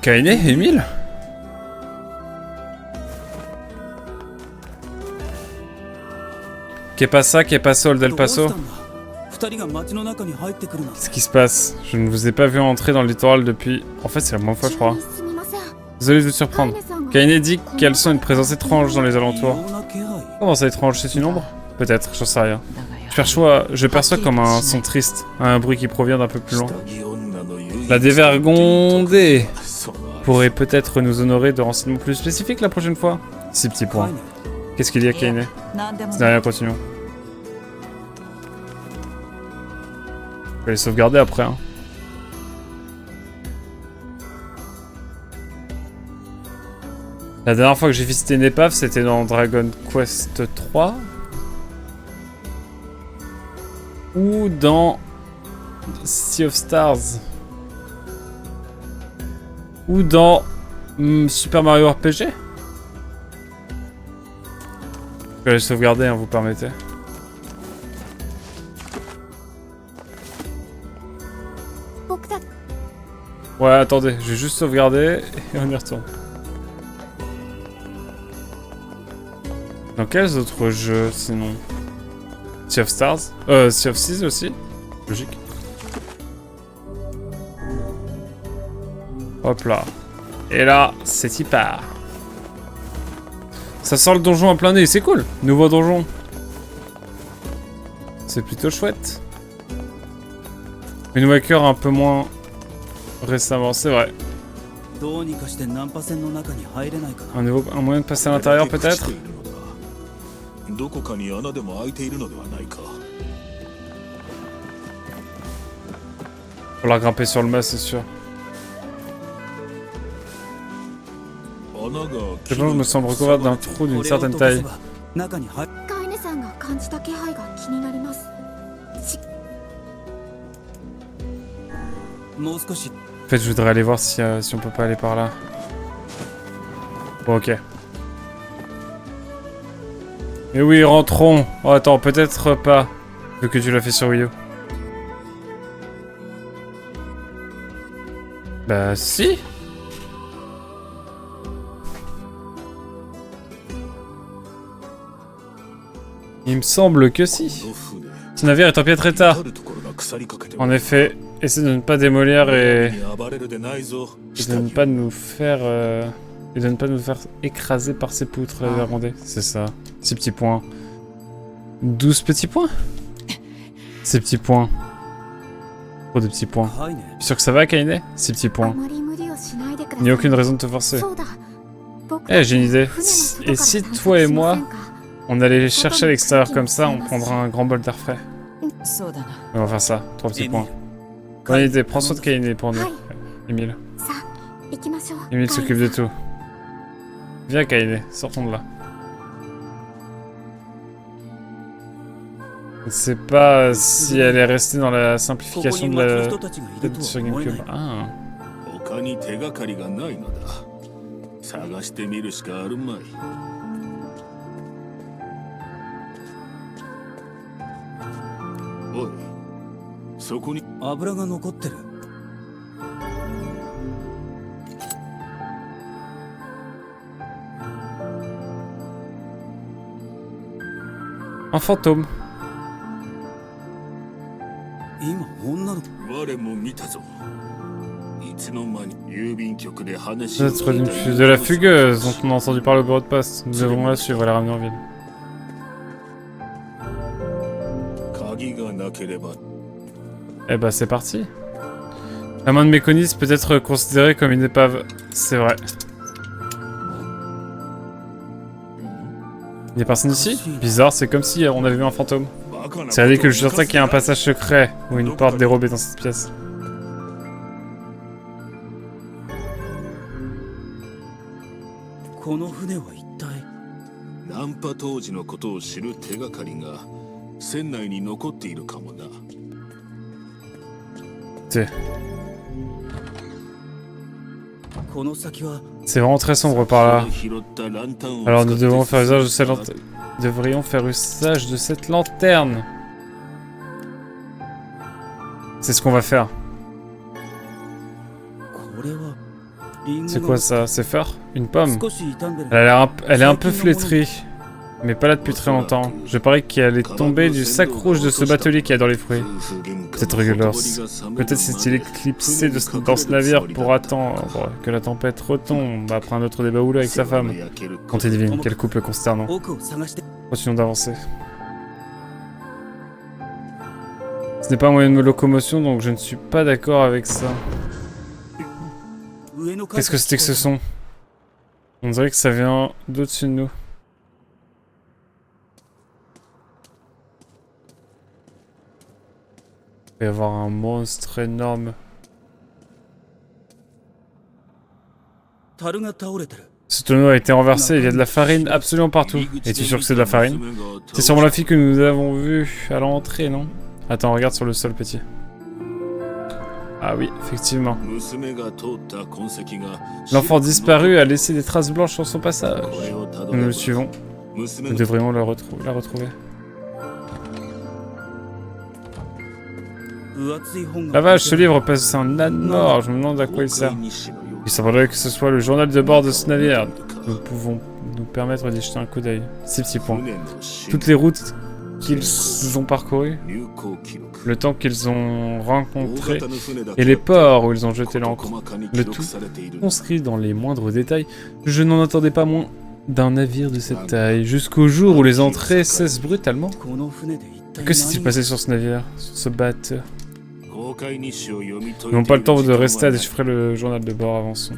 Kaine, Emile? Qu'est pas ça, qu'est pas ça, Del Paso? Qu'est-ce qui se passe? Je ne vous ai pas vu entrer dans le littoral depuis... En fait, c'est la première fois, je crois. Désolé de vous surprendre. Kaine dit qu'elles sont une présence étrange dans les alentours. Comment ça, étrange? C'est une ombre? Peut-être, j'en sais rien. Je perçois comme un son triste, un bruit qui provient d'un peu plus loin. La dévergondée pourrait peut-être nous honorer de renseignements plus spécifiques la prochaine fois. 6 petits points. Qu'est-ce qu'il y a, Kaine? C'est rien, continuons. Je vais les sauvegarder après, hein. La dernière fois que j'ai visité une épave, c'était dans Dragon Quest 3. Ou dans Sea of Stars. Ou dans Super Mario RPG. Je vais les sauvegarder, hein, vous permettez. Ouais, attendez, je vais juste sauvegarder et on y retourne. Dans quels autres jeux sinon? Sea of Stars? Sea of Seas aussi? Logique. Hop là. Et là, c'est y part. Ça sort le donjon à plein nez, c'est cool. Nouveau donjon. C'est plutôt chouette. Une Waker un peu moins récemment, c'est vrai. Un moyen de passer à l'intérieur peut-être? Faut la grimper sur le mât, c'est sûr. Je pense que je me sens recouvert d'un trou d'une certaine taille. En fait, je voudrais aller voir si on peut pas aller par là. Bon, ok. Mais oui, rentrons. Oh, attends, peut-être pas. Vu que tu l'as fait sur Wii U. Bah, si. Il me semble que si. Ce navire est en piètre état. En effet, essaie de ne pas démolir et de ne pas nous faire écraser par ces poutres verrondées. C'est ça. 6 petits points. 12 petits points? Ces petits points. Trop de petits points. Tu es sûr que ça va, Kaine? 6 petits points. Il n'y a aucune raison de te forcer. Eh, j'ai une idée. Et si toi et moi, on allait chercher à l'extérieur comme ça, on prendra un grand bol d'air frais. On va faire ça. 3 petits points. Bonne idée. Prends soin de Kaine pour nous. Emile. Emile s'occupe de tout. Viens, Kaine. Sortons de là. Je ne sais pas si elle est restée dans la simplification de la... sur GameCube. Ah. Un fantôme. Peut-être de la fugueuse dont on a entendu parler au bureau de poste. Nous devons la suivre et la ramener en ville. Eh bah c'est parti. La main de Méconis peut être considérée comme une épave. C'est vrai. Il n'y a personne ici? Bizarre, c'est comme si on avait vu un fantôme. C'est ridicule, je suis certain qu'il y a un passage secret ou une porte dérobée dans cette pièce. C'est vraiment très sombre par là. Alors nous devons faire usage de cette lanterne. Devrions faire usage de cette lanterne. C'est ce qu'on va faire. C'est quoi ça? C'est fort? Une pomme? Elle est un peu flétrie. Mais pas là depuis très longtemps. Je parie qu'elle est tombée du sac rouge de ce batelier qu'il y a dans les fruits. Peut-être Regulus. Peut-être s'est-il éclipsé dans ce navire pour attendre que la tempête retombe après un autre débat houleux avec sa femme. Bonté divine, quel couple consternant. Continuons d'avancer. Ce n'est pas un moyen de locomotion, donc je ne suis pas d'accord avec ça. Qu'est-ce que c'était que ce son? On dirait que ça vient d'au-dessus de nous. Il va y avoir un monstre énorme. Ce tonneau a été renversé, il y a de la farine absolument partout. Es-tu sûr que c'est de la farine? C'est sûrement la fille que nous avons vue à l'entrée, non? Attends, regarde sur le sol, petit. Ah oui, effectivement. L'enfant disparu a laissé des traces blanches sur son passage. Nous le suivons. Nous devrions la retrouver. La vache, ce livre passe un âne mort, je me demande à quoi il sert. Il semblerait que ce soit le journal de bord de ce navire. Nous pouvons nous permettre d'y jeter un coup d'œil. 6 petits points. Toutes les routes qu'ils ont parcourues, le temps qu'ils ont rencontré, et les ports où ils ont jeté l'ancre. Le tout conscrit dans les moindres détails. Je n'en attendais pas moins d'un navire de cette taille, jusqu'au jour où les entrées cessent brutalement. Que s'est-il passé sur ce navire, sur ce bateau? Nous n'avons pas le temps de rester à déchiffrer le journal de bord, avançons.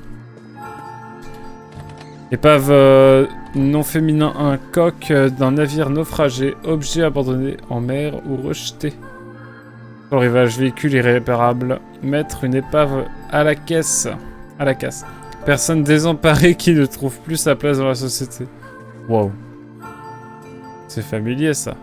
Épave non féminin, un coq d'un navire naufragé, objet abandonné en mer ou rejeté. Sur le rivage, véhicule irréparable, mettre une épave à la caisse. À la casse. Personne désemparée qui ne trouve plus sa place dans la société. Wow. C'est familier ça.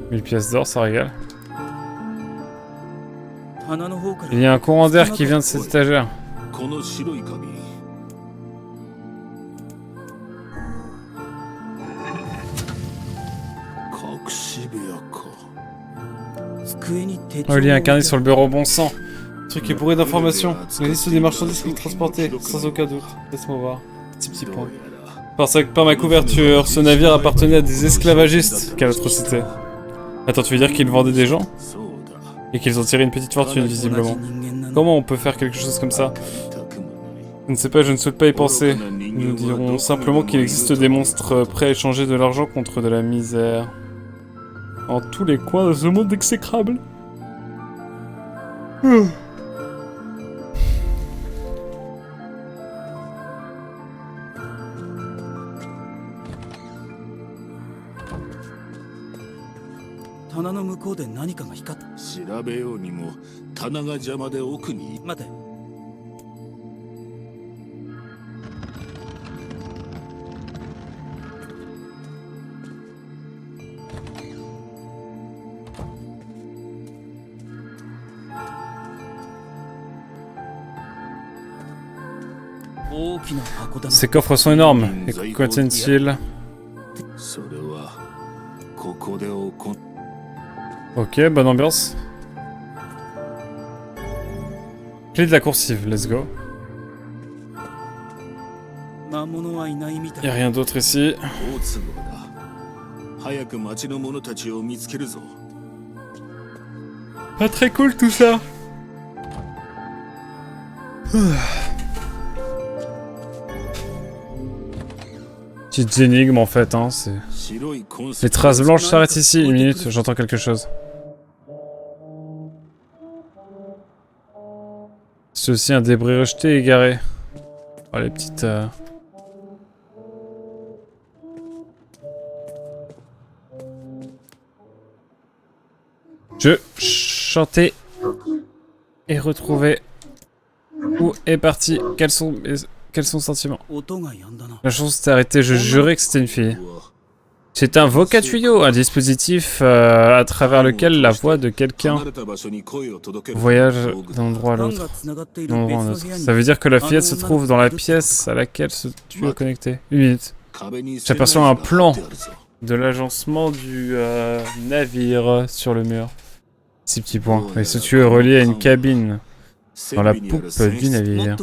Mille pièces d'or, ça régale. Il y a un courant d'air qui vient de cette étagère. Oh, il y a un carnet sur le bureau, bon sang. Le truc est bourré d'informations. La liste des marchandises qu'il transportait, sans aucun doute. Laisse-moi voir. Petit point. Par ma couverture, ce navire appartenait à des esclavagistes. Quelle atrocité. Attends, tu veux dire qu'ils vendaient des gens? Et qu'ils ont tiré une petite fortune, visiblement. Comment on peut faire quelque chose comme ça? Je ne sais pas, je ne souhaite pas y penser. Nous dirons simplement qu'il existe des monstres prêts à échanger de l'argent contre de la misère. En tous les coins de ce monde exécrable. Ces coffres sont énormes. Et que contiennent-ils? Ok, bonne ambiance. Clé de la coursive, let's go. Y'a rien d'autre ici. Pas très cool tout ça. Petites énigmes en fait, hein, c'est... Les traces blanches s'arrêtent ici, une minute, j'entends quelque chose. C'est aussi un débris rejeté et égaré. Oh, les petites... Je chantais et retrouvais. Où est parti? Quels sont ses sentiments? La chanson s'est arrêtée, je jurais que c'était une fille. C'est un vocatuyau, un dispositif à travers lequel la voix de quelqu'un voyage d'un endroit à l'autre. Ça veut dire que la fillette se trouve dans la pièce à laquelle ce tuyau est connecté. 1 minute. J'aperçois un plan de l'agencement du navire sur le mur. 6 petits points. Et ce tuyau est relié à une cabine dans la poupe du navire.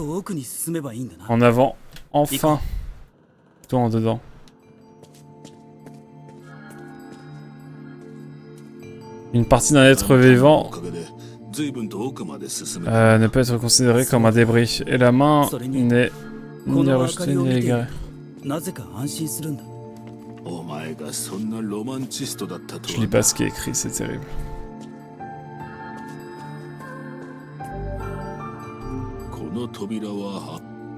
En avant, enfin. Plutôt en dedans. Une partie d'un être vivant ne peut être considérée comme un débris. Et la main n'est ni rejetée ni égarée. Je lis pas ce qui est écrit, c'est terrible.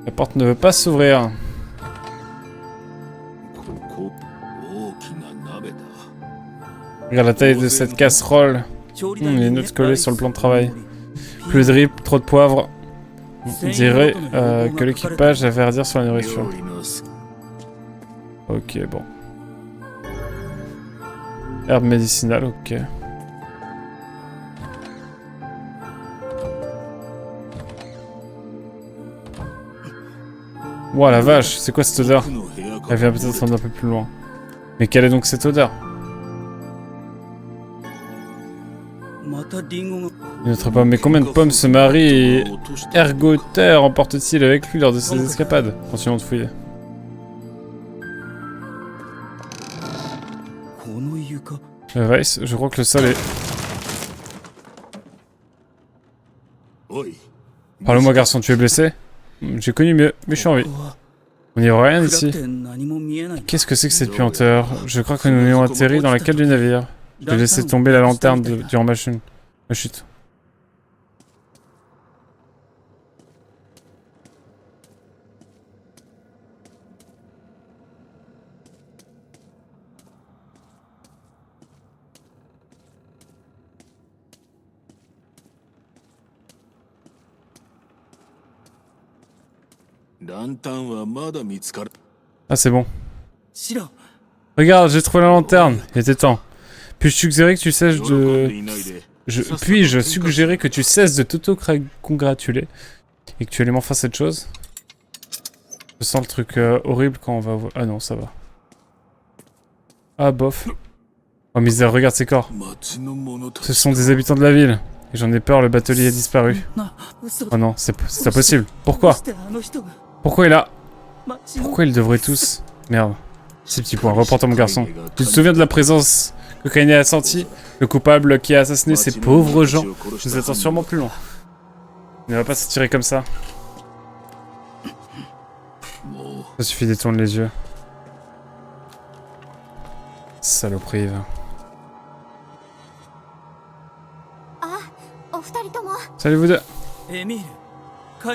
La porte ne veut pas s'ouvrir. Regarde la taille de cette casserole. Les notes collées sur le plan de travail. Plus de riz, trop de poivre. On dirait que l'équipage avait à redire sur la nourriture. Ok, bon. Herbe médicinale, ok. Ouah la vache, c'est quoi cette odeur? Elle vient peut-être d'un peu plus loin. Mais quelle est donc cette odeur? Une autre pomme. Mais combien de pommes ce mari ergoteur emporte-t-il avec lui lors de ses escapades? Continuons de fouiller. Weiss, je crois que le sol est... Parle-moi garçon, tu es blessé? J'ai connu mieux, mais je suis en vie. On n'y voit rien ici. Qu'est-ce que c'est que cette puanteur? Je crois que nous ayons atterri dans la cale du navire. J'ai laissé tomber la lanterne durant ma chute. Ah c'est bon. Regarde, j'ai trouvé la lanterne. Il était temps. Puis-je suggérer que tu cesses de... Puis-je suggérer que tu cesses de t'auto-congratuler et que tu alimentes enfin cette chose? Je sens le truc horrible quand on va voir... Ah non, ça va. Ah bof. Oh misère, regarde ces corps. Ce sont des habitants de la ville. Et j'en ai peur, le batelier a disparu. Oh non, c'est impossible. Pourquoi? Pourquoi il a... Pourquoi ils devraient tous... Merde. Ces petits points, reporte mon garçon. Tu te souviens de la présence que Kaine a sentie? Le coupable qui a assassiné ces pauvres gens nous attend sûrement plus loin. Il ne va pas se tirer comme ça. Ça suffit, détourne les yeux. Saloperie. Salut vous deux.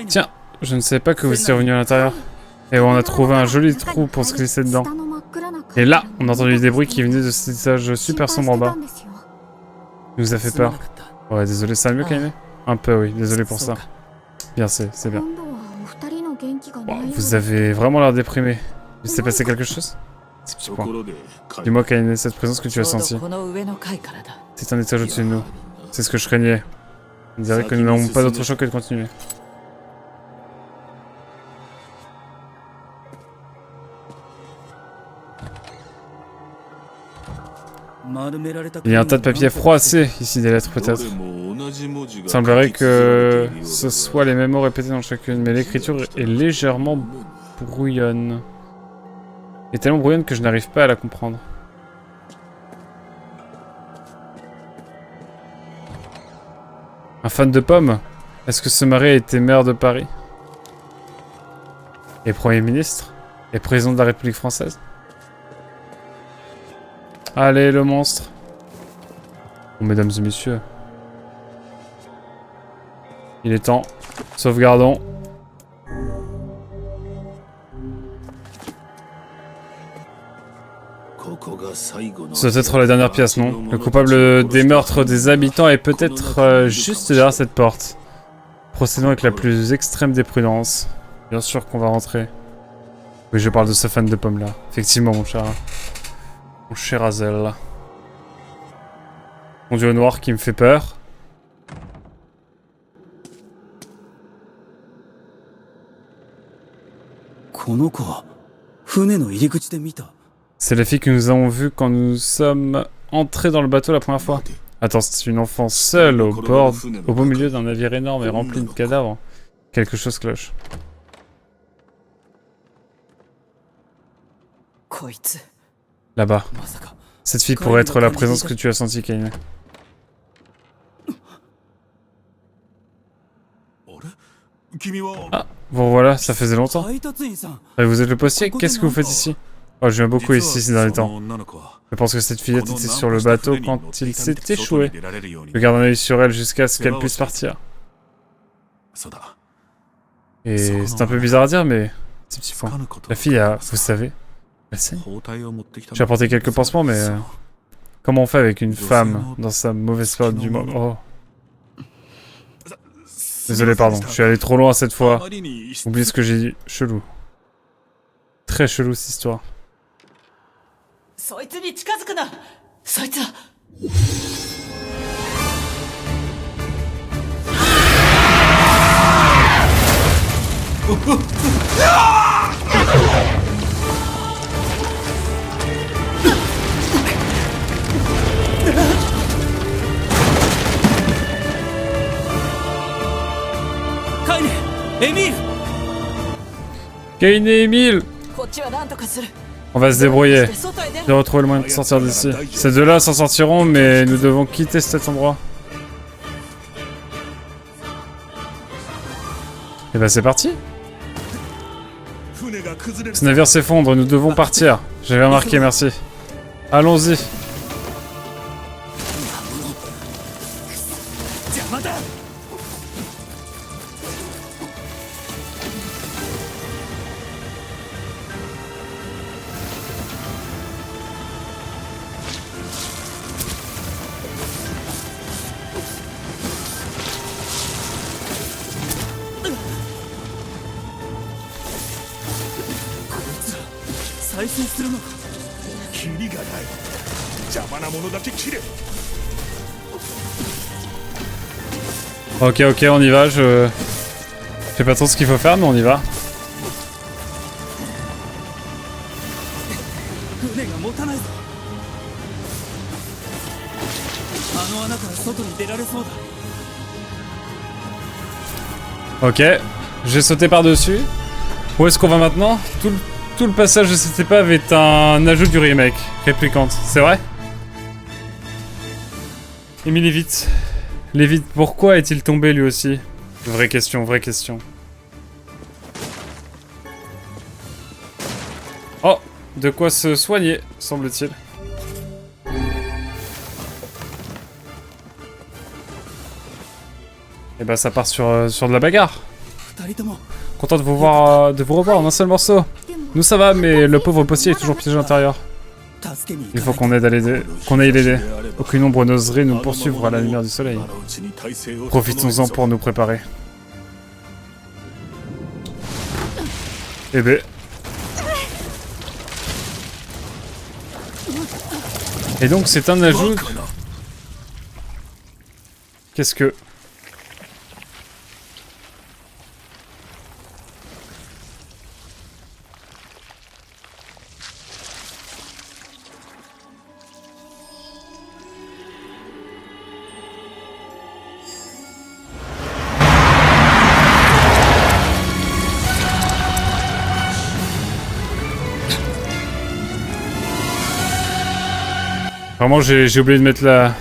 Tiens, je ne savais pas que vous étiez revenu à l'intérieur. Et on a trouvé un joli trou pour se glisser dedans. Et là, on a entendu des bruits qui venaient de cet étage super sombre en bas. Il nous a fait peur. Ouais, désolé, ça va mieux Kaine? Un peu, oui, désolé pour ça. Bien, c'est bien. Wow, vous avez vraiment l'air déprimé. Il s'est passé quelque chose? Ces petits points. Dis-moi Kaine, cette présence que tu as sentie. C'est un étage au-dessus de nous. C'est ce que je craignais. On dirait que nous n'avons pas d'autre choix que de continuer. Il y a un tas de papiers froissés ici, des lettres peut-être. Il semblerait que ce soit les mêmes mots répétés dans chacune, mais l'écriture est légèrement brouillonne. Elle est tellement brouillonne que je n'arrive pas à la comprendre. Un fan de pommes? Est-ce que ce mari a été maire de Paris? Et Premier ministre? Et président de la République française? Allez, le monstre. Bon, mesdames et messieurs. Il est temps. Sauvegardons. Ça doit être la dernière pièce, non? Le coupable des meurtres des habitants est peut-être juste derrière cette porte. Procédons avec la plus extrême des prudences. Bien sûr qu'on va rentrer. Oui, je parle de ce fan de pommes là. Effectivement, mon cher. Mon cher Hazel. Mon dieu noir qui me fait peur. C'est la fille que nous avons vue quand nous sommes entrés dans le bateau la première fois. Attends, c'est une enfant seule au beau milieu d'un navire énorme et rempli de cadavres. Quelque chose cloche. Là-bas. Cette fille pourrait être la présence que tu as sentie, Kaine. Ah, bon voilà, ça faisait longtemps. Et vous êtes le postier? Qu'est-ce que vous faites ici? Oh, je viens beaucoup ici ces derniers temps. Je pense que cette fillette était sur le bateau quand il s'est échoué. Je garde un œil sur elle jusqu'à ce qu'elle puisse partir. Et c'est un peu bizarre à dire, mais... C'est petit point. La fille a... Vous savez... Elle sait. J'ai apporté quelques pansements, mais... Comment on fait avec une femme dans sa mauvaise période du moment? Oh. Désolé, pardon. Je suis allé trop loin cette fois. Oublie ce que j'ai dit. Chelou. Très chelou, cette histoire. Kaine et Emile! On va se débrouiller. J'ai retrouvé le moyen de sortir d'ici. Ces deux-là s'en sortiront, mais nous devons quitter cet endroit. Et bah c'est parti. Ce navire s'effondre, nous devons partir. J'avais remarqué, merci. Allons-y. Ok, on y va, je sais pas trop ce qu'il faut faire, mais on y va. Ok, j'ai sauté par-dessus. Où est-ce qu'on va maintenant? Tout le passage de cette épave est un ajout du remake. Réplicante, c'est vrai? Emile Lévite. Lévite, pourquoi est-il tombé lui aussi? Vraie question, vraie question. Oh, de quoi se soigner, semble-t-il. Et bah ça part sur de la bagarre. Content de vous voir, de vous revoir en un seul morceau. Nous ça va, mais le pauvre postier est toujours piégé à l'intérieur. Il faut qu'on aille l'aider. Aucune ombre n'oserait nous poursuivre à la lumière du soleil. Profitons-en pour nous préparer. Eh ben. Et donc c'est un ajout. Qu'est-ce que... Vraiment, j'ai oublié de mettre la...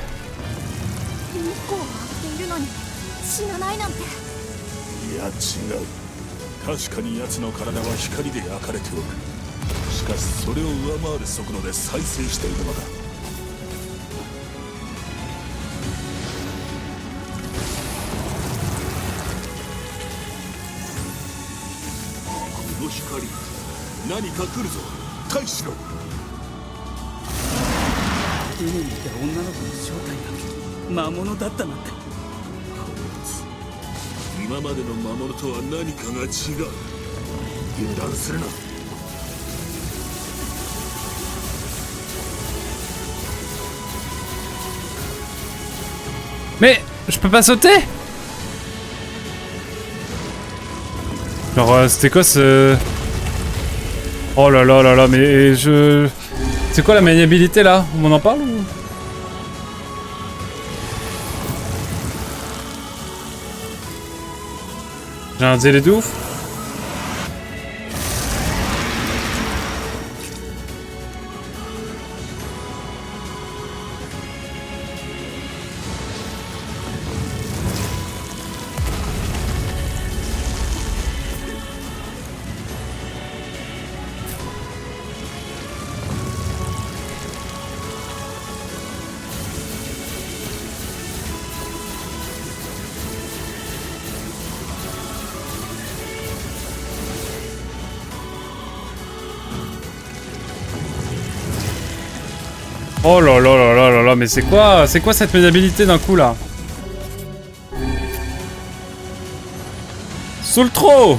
Mais je peux pas sauter? Genre c'était quoi ce... Oh là là là là, mais je... C'est quoi la maniabilité là? On en parle ou... J'ai un délai de ouf. Oh là là là là là là, mais c'est quoi cette maniabilité d'un coup là? Sous le trop!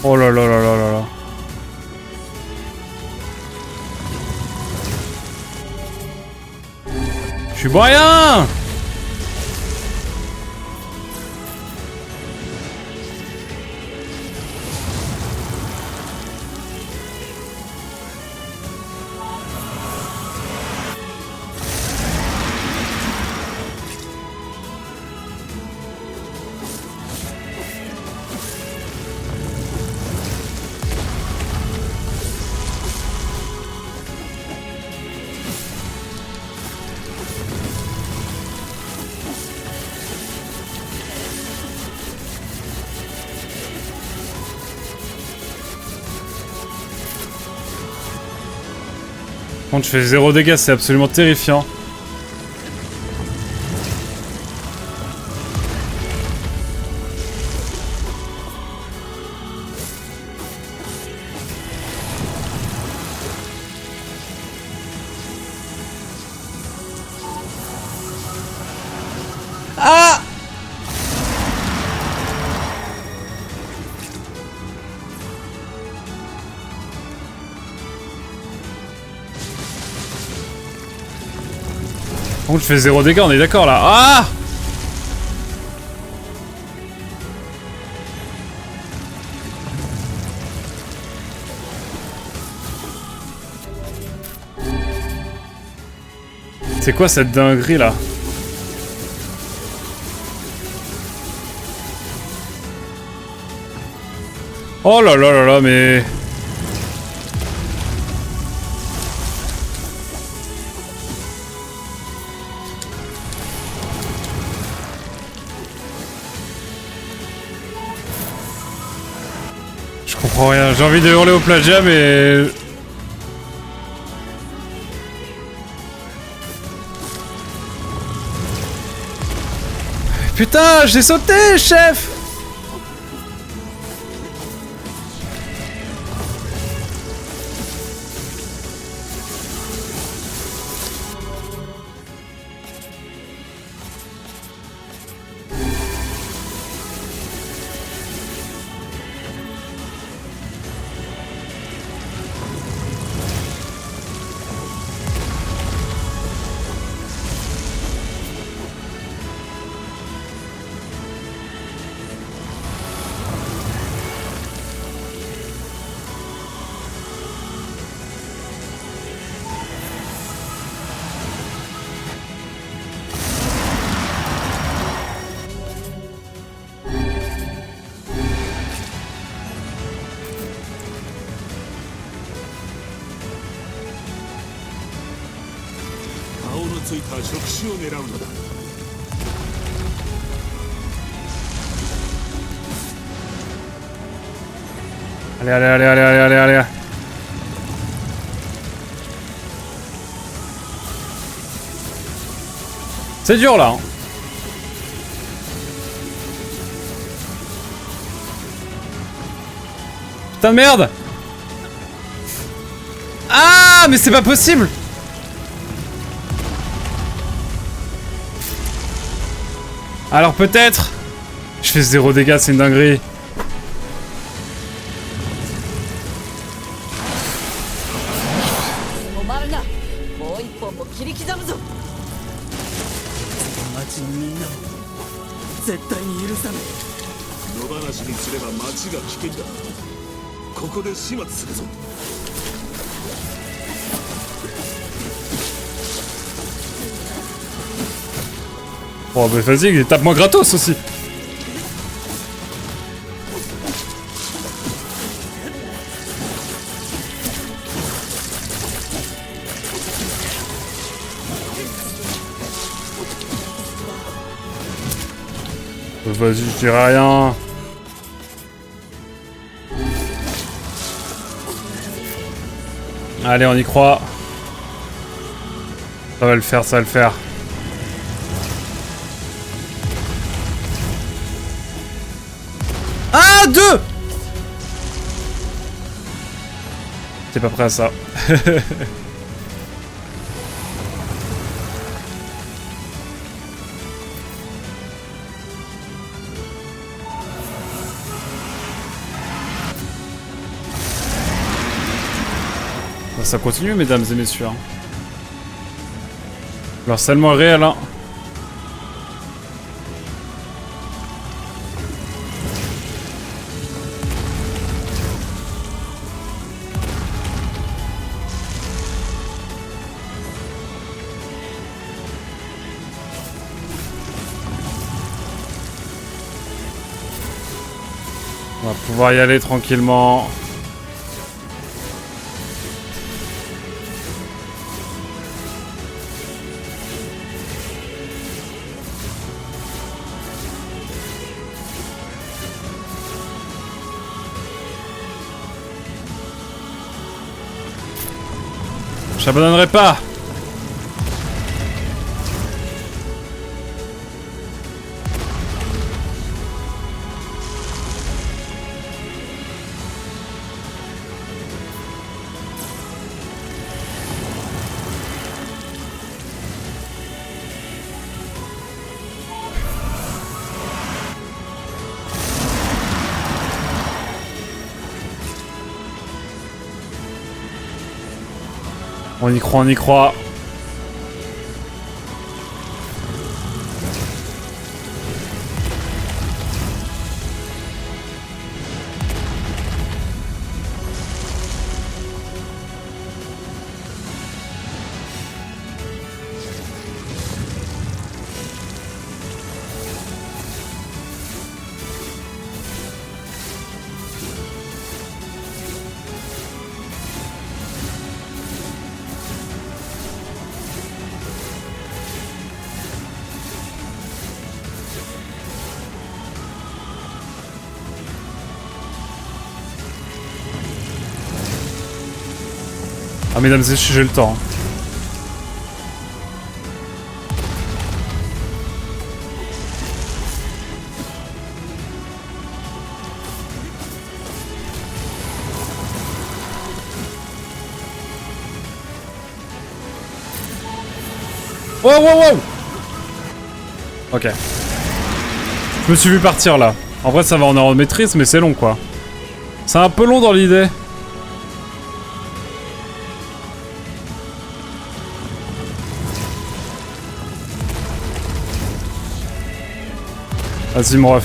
Oh là là là là là là. Je suis moyen! Quand je fais 0 dégâts, c'est absolument terrifiant. Ah! Donc je fais 0 dégâts, on est d'accord là. Ah! C'est quoi cette dinguerie là? Oh là là là là, mais... Je comprends rien, j'ai envie de hurler au plagiat, mais... Putain, j'ai sauté, chef! Allez, allez, allez, allez, allez, allez, allez. C'est dur là. Hein. Putain de merde. Ah, mais c'est pas possible. Alors peut-être. Je fais 0 dégâts, c'est une dinguerie. Oh bah vas-y, tape-moi gratos aussi. Vas-y, je dirais rien. Allez, on y croit. Ça va le faire, ça va le faire. Ah, 2. T'es pas prêt à ça. Ça continue, mesdames et messieurs. Le harcèlement est réel, hein. On va pouvoir y aller tranquillement. J'abandonnerai pas. On y croit, on y croit. Ah, mesdames et messieurs, j'ai le temps. Wow, wow, wow! Ok. Je me suis vu partir là. En vrai, ça va en avoir maîtrise, mais c'est long quoi. C'est un peu long dans l'idée. Vas-y, mon ref.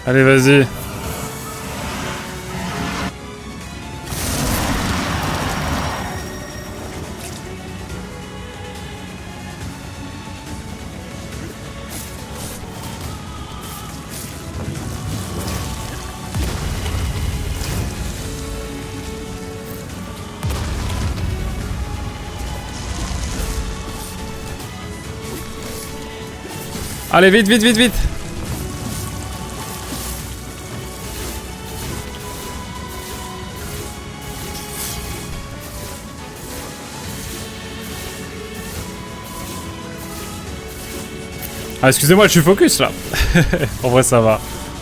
Allez, vas-y. Allez, vite, vite, vite, vite. Ah, excusez-moi, je suis focus là. En vrai, ça va.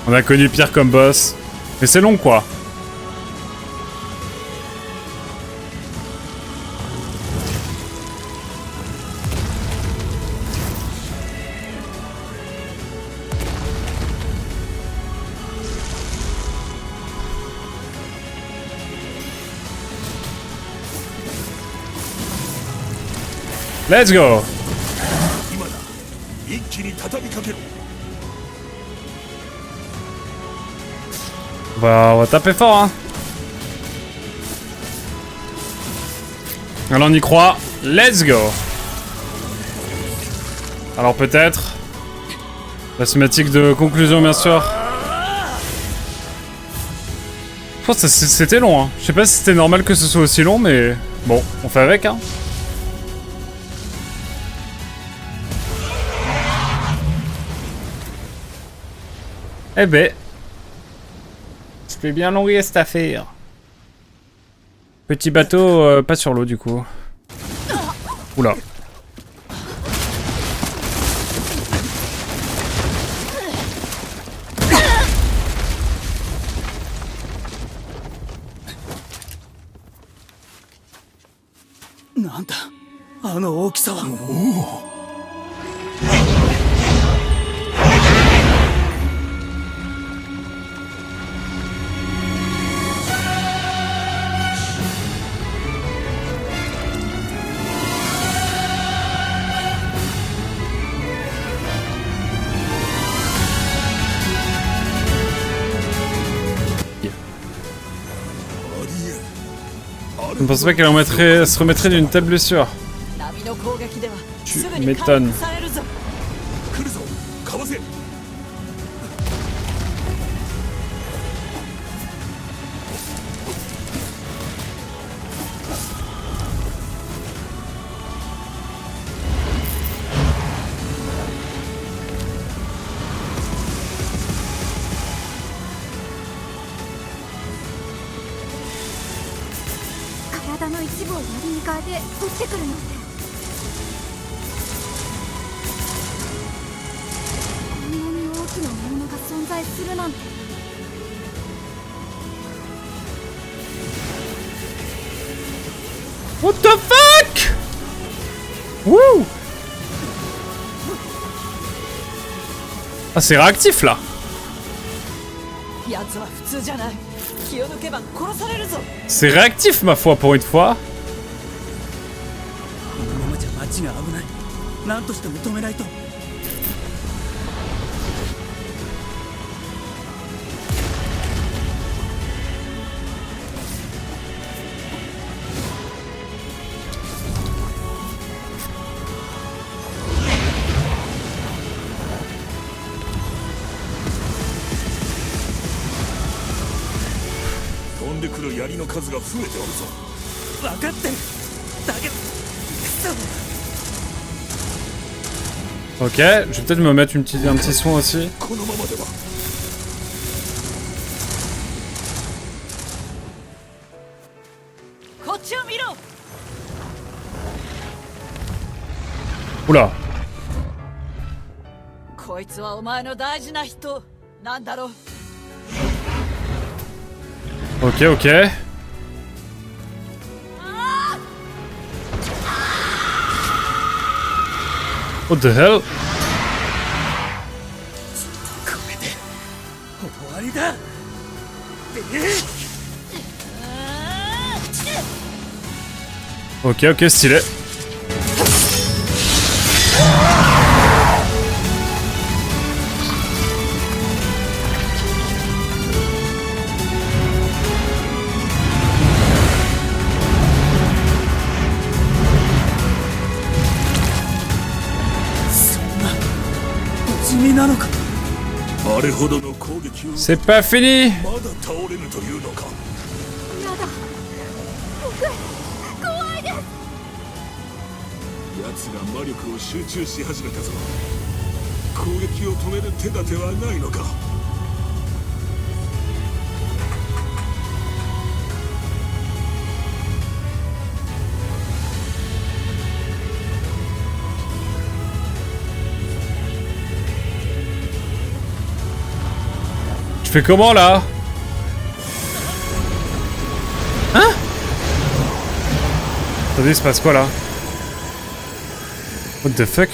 On a connu pire comme boss. Mais c'est long, quoi. Let's go. On va taper fort, hein. Alors on y croit. Let's go. Alors peut-être la cinématique de conclusion, bien sûr. Je pense que c'était long, hein. Je sais pas si c'était normal que ce soit aussi long, mais bon, on fait avec, hein. Eh ben, c'était bien longué cette affaire. Petit bateau, pas sur l'eau du coup. Oula. Je ne pensais pas qu'elle se remettrait d'une telle blessure. Tu m'étonnes. What the fuck? Wouh! Ah, c'est réactif là. C'est réactif ma foi pour une fois. Ok, je vais peut-être me mettre un petit soin aussi. Oula. Ok, ok. What the hell? Ok, ok, stylé. C'est pas fini. Je fais comment là? Hein? Attendez, il se passe quoi là? What the fuck?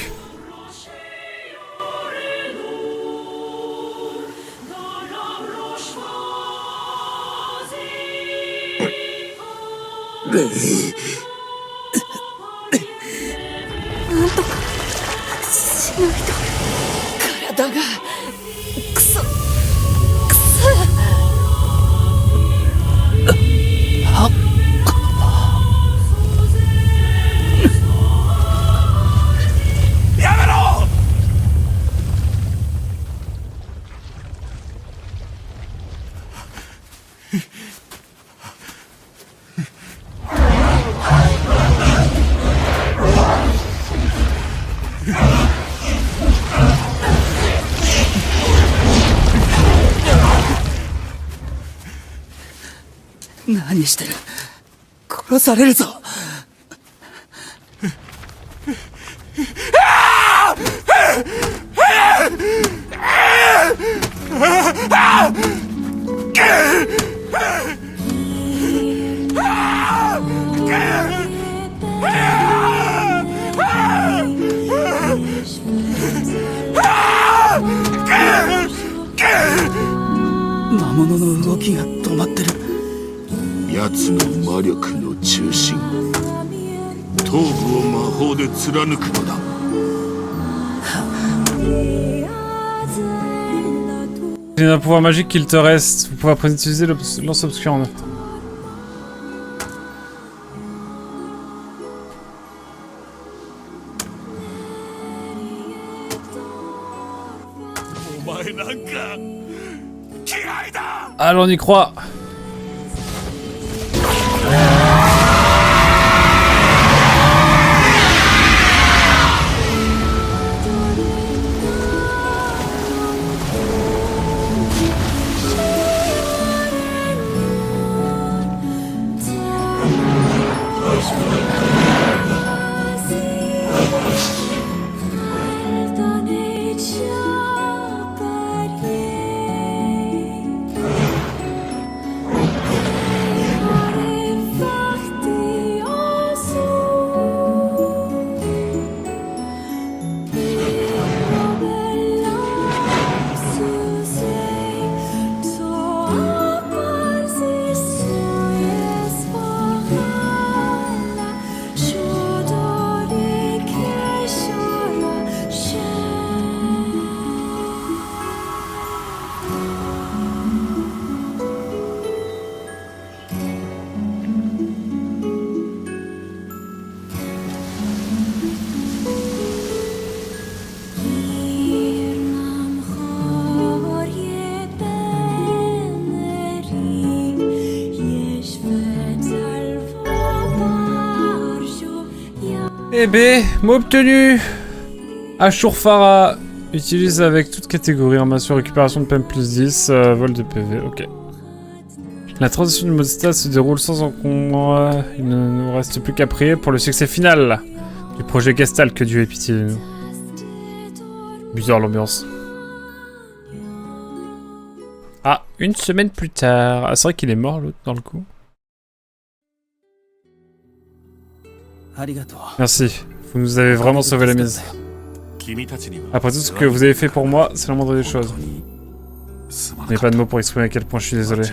C'est un pouvoir magique qu'il te reste. Vous pouvez après utiliser lance obscure. Allons, on y croit. Eh ben, mot obtenu. Ashurfara. Utilise avec toute catégorie arme sur récupération de PM plus 10, vol de PV, ok. La transition du mode stat se déroule sans encombre. Il ne nous reste plus qu'à prier pour le succès final du projet Gestalt, que Dieu ait pitié de nous. Bizarre l'ambiance. Ah, une semaine plus tard. Ah, c'est vrai qu'il est mort l'autre dans le coup. Merci, vous nous avez vraiment sauvé la mise. Après tout ce que vous avez fait pour moi, c'est la moindre des choses. Je n'ai pas de mots pour exprimer à quel point je suis désolé.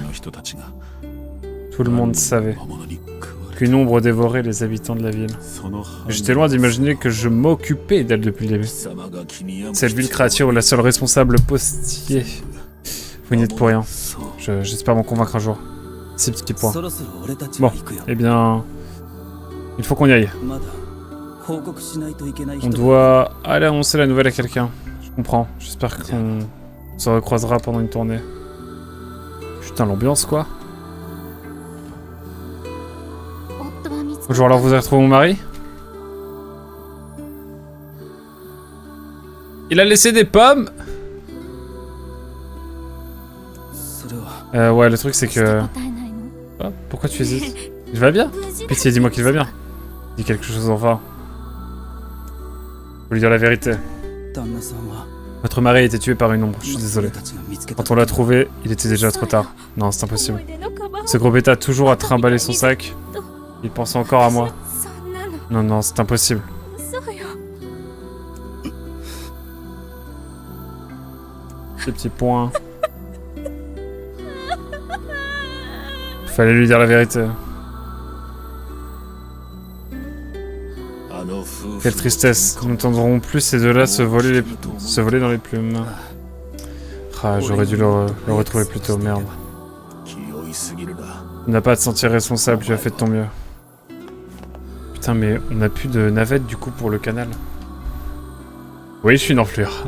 Tout le monde savait qu'une ombre dévorait les habitants de la ville. J'étais loin d'imaginer que je m'occupais d'elle depuis le début. Cette ville créature est la seule responsable postier. Vous n'y êtes pour rien. J'espère m'en convaincre un jour. 6 petits points. Bon, eh bien... il faut qu'on y aille. On doit aller annoncer la nouvelle à quelqu'un. Je comprends. J'espère qu'on On se recroisera pendant une tournée. Putain, l'ambiance, quoi. Bonjour, alors vous avez retrouvé mon mari? Il a laissé des pommes. Ouais, le truc c'est que... Ah, pourquoi tu hésites? Il va bien? Pitié, dis-moi qu'il va bien. Dis quelque chose enfin. Faut lui dire la vérité. Votre mari a été tué par une ombre, je suis désolé. Quand on l'a trouvé, il était déjà trop tard. Non, c'est impossible. Ce gros bêta toujours à trimballer son sac. Il pense encore à moi. Non, non, c'est impossible. Ces petits points. Fallait lui dire la vérité. Quelle tristesse. Nous n'entendrons plus ces deux-là se voler dans les plumes. Ah, j'aurais dû le retrouver plus tôt, merde. Tu n'as pas à te sentir responsable, tu as fait de ton mieux. Putain, mais on n'a plus de navette du coup pour le canal. Oui, je suis une enflure.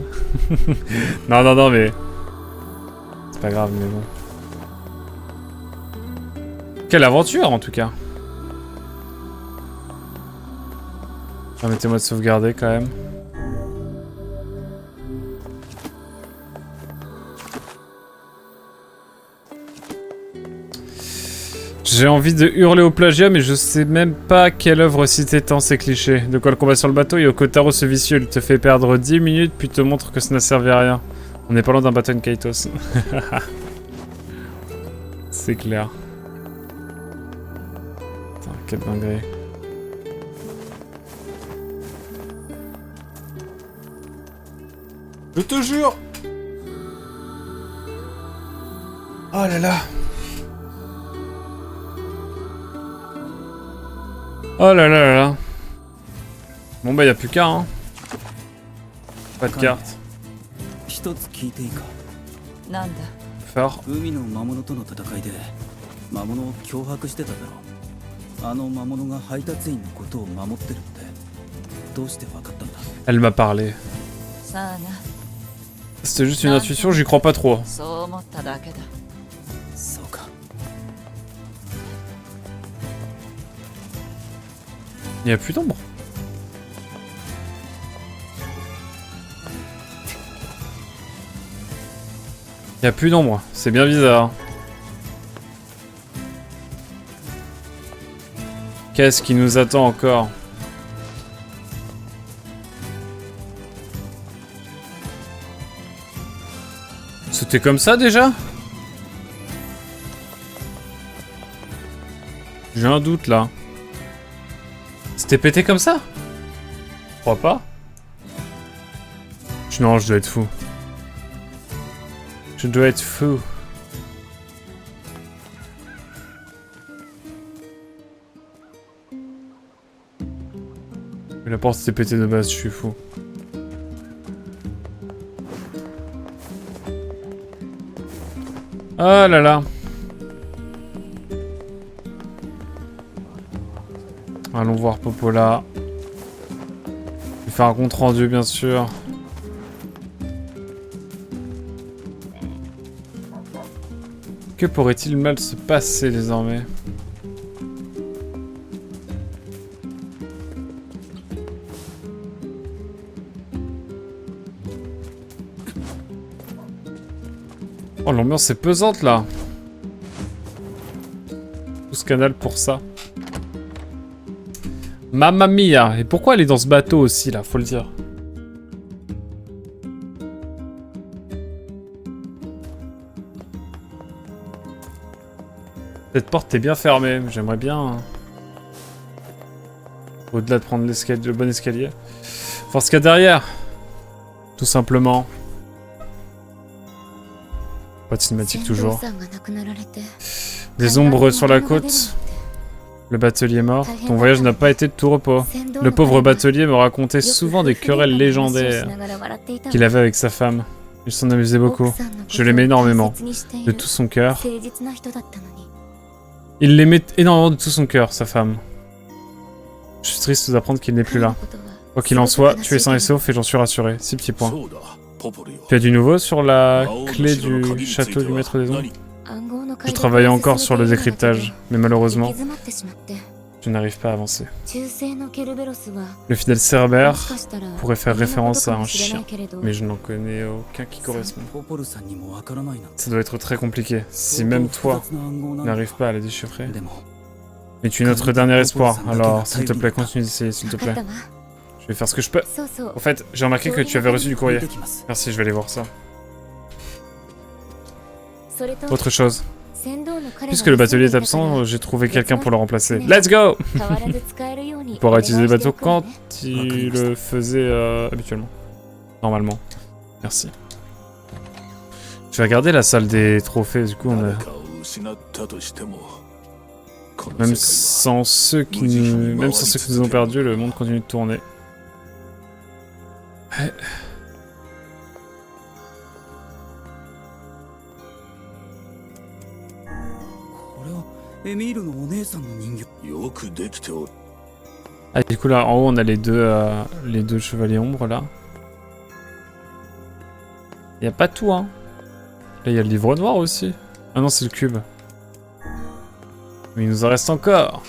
Non, non, non, mais... C'est pas grave, mais bon. Quelle aventure, en tout cas. Permettez-moi de sauvegarder, quand même. J'ai envie de hurler au plagiat, mais je sais même pas quelle œuvre citer tant ces clichés. De quoi le combat sur le bateau, Yokotaro ce vicieux, il te fait perdre 10 minutes, puis te montre que ça n'a servi à rien. On est pas loin d'un Baton Kaitos. C'est clair. Putain, quelle dinguerie. Je te jure! Oh là là! Oh là là là là. Bon bah y'a plus qu'à hein. Pas de carte. Fort. Elle m'a parlé. C'était juste une intuition, j'y crois pas trop. Il n'y a plus d'ombre. Il n'y a plus d'ombre, c'est bien bizarre. Qu'est-ce qui nous attend encore? C'était comme ça déjà? J'ai un doute là. C'était pété comme ça? Je crois pas. Non, je dois être fou. Je dois être fou. Mais la porte s'est pétée de base, je suis fou. Ah là là. Allons voir Popola. Je vais faire un compte rendu bien sûr. Que pourrait-il mal se passer désormais? Oh l'ambiance est pesante là. Tout ce canal pour ça. Mamma mia! Et pourquoi elle est dans ce bateau aussi là, faut le dire. Cette porte est bien fermée, j'aimerais bien... Au-delà de prendre le bon escalier. Voir ce qu'il y a derrière. Tout simplement. Pas de cinématique toujours. Des ombres sur la côte. Le batelier mort. Ton voyage n'a pas été de tout repos. Le pauvre batelier me racontait souvent des querelles légendaires qu'il avait avec sa femme. Il s'en amusait beaucoup. Je l'aimais énormément. De tout son cœur. Il l'aimait énormément de tout son cœur, sa femme. Je suis triste d'apprendre qu'il n'est plus là. Quoi qu'il en soit, tu es sain et sauf et j'en suis rassuré. 6 petits points. Tu as du nouveau sur la clé du château du maître des ombres? Je travaillais encore sur le décryptage, mais malheureusement, je n'arrive pas à avancer. Le fidèle Cerbère pourrait faire référence à un chien, mais je n'en connais aucun qui correspond. Ça doit être très compliqué, si même toi n'arrives pas à la déchiffrer. Mais tu es notre dernier espoir, alors s'il te plaît, continue d'essayer, s'il te plaît. Je vais faire ce que je peux. En fait, j'ai remarqué que tu avais reçu du courrier. Merci, je vais aller voir ça. Autre chose. Puisque le batelier est absent, j'ai trouvé quelqu'un pour le remplacer. Let's go! Il pourra utiliser le bateau quand il le faisait habituellement. Normalement. Merci. Je vais regarder la salle des trophées, du coup on a... Même sans ceux qui nous ont perdu, le monde continue de tourner. Ouais. Ah, du coup là en haut on a les deux chevaliers ombres là. Y a pas tout hein. Là y a le livre noir aussi. Ah non c'est le cube. Mais il nous en reste encore.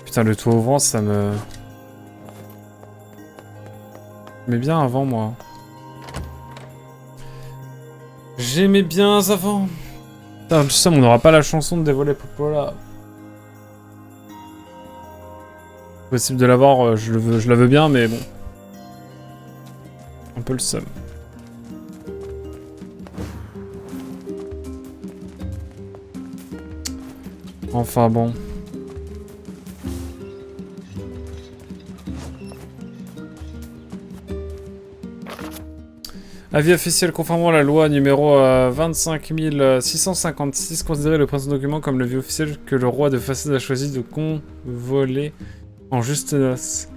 Putain le toit ouvrant ça me... Mais bien avant moi. J'aimais bien avant. Putain, tu sais, on n'aura pas la chanson de dévoiler Popola. Possible de l'avoir, je la veux bien, mais bon. Un peu le seum. Enfin bon. Avis officiel confirmant la loi numéro 25656, considérez le présent document comme l'avis officiel que le roi de Fassad a choisi de convoler en juste noces.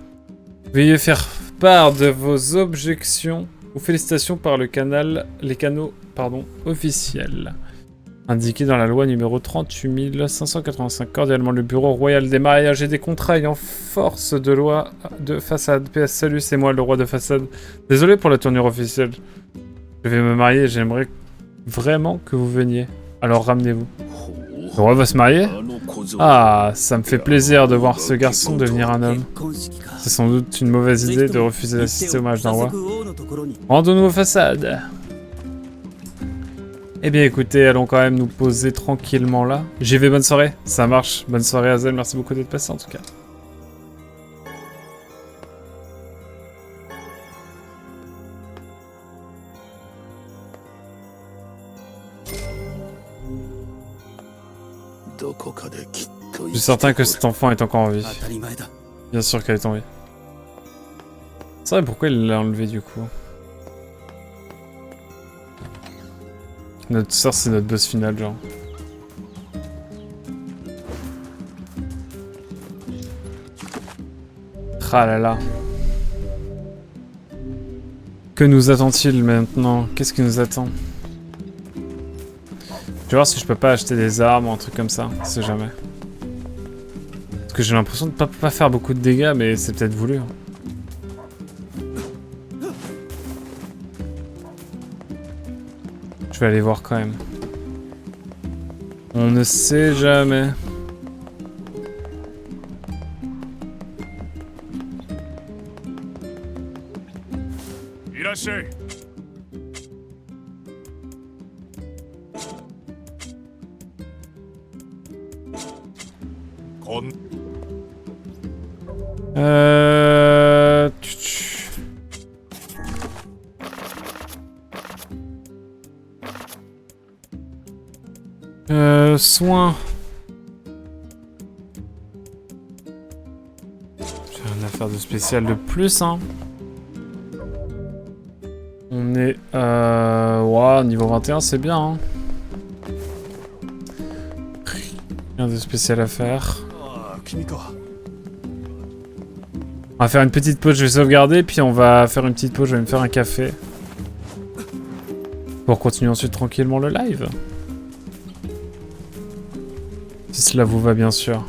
Veuillez faire part de vos objections ou félicitations par les canaux officiels. Indiqué dans la loi numéro 38585, cordialement le bureau royal des mariages et des contrats ayant force de loi de Fassad. PS salut, c'est moi le roi de Fassad. Désolé pour la tournure officielle. Je vais me marier et j'aimerais vraiment que vous veniez. Alors ramenez-vous. Le roi va se marier? Ah, ça me fait plaisir de voir ce garçon devenir un homme. C'est sans doute une mauvaise idée de refuser d'assister au mariage d'un roi. Rendons-nous aux Fassad. Eh bien écoutez, allons quand même nous poser tranquillement là. J'y vais, bonne soirée. Ça marche. Bonne soirée Hazel, merci beaucoup d'être passé en tout cas. Je suis certain que cet enfant est encore en vie. Bien sûr qu'elle est en vie. C'est vrai, pourquoi il l'a enlevé du coup? Notre sœur, c'est notre boss final, genre. Ah là là. Que nous attend-il maintenant? Qu'est-ce qui nous attend? Je vais voir si je peux pas acheter des armes ou un truc comme ça, on sait jamais. Parce que j'ai l'impression de pas faire beaucoup de dégâts, mais c'est peut-être voulu. Hein. Je vais aller voir quand même. On ne sait jamais. Soins. J'ai rien à faire de spécial de plus, hein. On est ouais, niveau 21, c'est bien, hein. Rien de spécial à faire. On va faire une petite pause, je vais sauvegarder, puis on va faire une petite pause, je vais me faire un café. Pour continuer ensuite tranquillement le live. Si cela vous va bien sûr.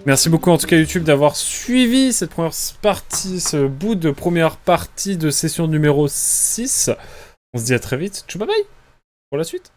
Merci beaucoup en tout cas YouTube d'avoir suivi cette première partie, ce bout de première partie de session numéro 6. On se dit à très vite. Tchou bye bye pour la suite.